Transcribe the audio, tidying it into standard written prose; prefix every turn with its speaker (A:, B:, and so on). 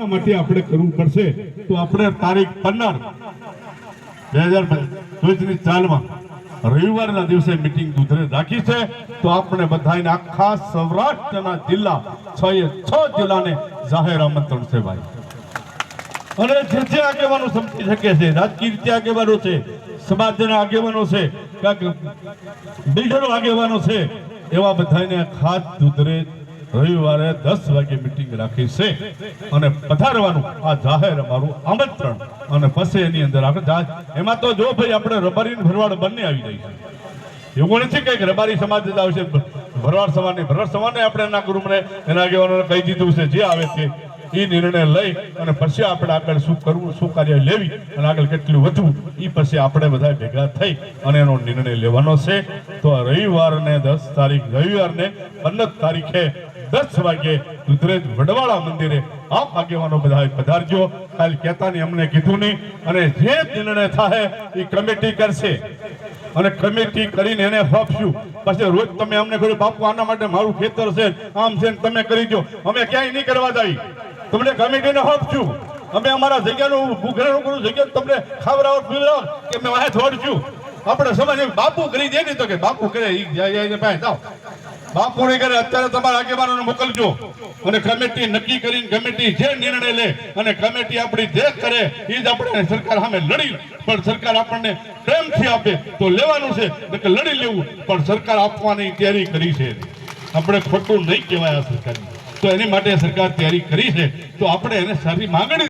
A: માટે આપણે કરવું પડશે તો આપણે તારીખ 15/2024 ચાલમાં રવિવારના દિવસે મીટિંગ દુધરે રાખી છે તો આપણે બધાને આખા સૌરાષ્ટ્રના જિલ્લા 6 જિલ્લાને જાહેર આમંત્રણ છે ભાઈ અને જે આગેવાનો સમજી શકે છે રાજકીય રીતે આગેવાનો છે સમાજના આગેવાનો છે બિલ્ડરો આગેવાનો છે એવા બધાને ખાસ દુધરે રવિવારે 10 વાગે મીટિંગ રાખી છે અને પધારવાનું આ જાહેર અમારું આમંત્રણ અને પછી એની અંદર આપણે એમાં તો જો ભાઈ આપણે રબારી ભરવાડ બંને આવી જાય છે એવું નથી કઈક રબારી સમાજ જ આવશે ભરવાડ સમાજને આપણે એના ગ્રુપને એના આગેવાનોને કહી દીધું છે જે આવે છે એ નિર્ણય લઈ અને પછી આપણે આગળ શું કરવું શું કાર્ય લેવી અને આગળ કેટલું વધવું એ પછી આપણે બધા ભેગા થઈ અને એનો નિર્ણય લેવાનો છે તો રવિવારને 10 તારીખ રવિવારને 15 તારીખે 10 વાગે દુધરેજ વડવાળા મંદિરે આપ આગેવાનો બધા પધારજો કાલ કહેતાની અમને કીધું નહીં અને જે નિર્ણય થાય એ કમિટી કરશે અને કમિટી કરીને એને સોંપશું પછી રોજ તમે અમને કહ્યું બાપુ આના માટે મારું ખેતર છે આમ છે તમે કરી દો અમે ક્યાંય નહીં કરવા જાય તમને કમિટીને સોંપશું અમે અમારા જગ્યાનું ભૂખરાનું કરું જગ્યા તમને ખાવડાવો પીવડાવો કે અમે વાહે છોડશું આપણે સમજ બાપુ કરી દે ને તો કે બાપુ કરે જાઓ બાપુ નહીં કરે અત્યારે તમારા આગેવાનોને મોકલજો અને કમિટી નક્કી કરીને કમિટી જે નિર્ણય લે અને કમિટી આપણી જે કરે એ જ આપણે સરકાર સામે લડી પણ સરકાર આપણને પ્રેમથી આપે તો લેવાનું છે કે લડી લેવું પણ સરકાર આપવાની તૈયારી કરી છે આપણે ખોટું નહીં કહેવાય આ સરકારની તો એની માટે સરકાર તૈયારી કરી છે તો આપણે એને સારી માંગણી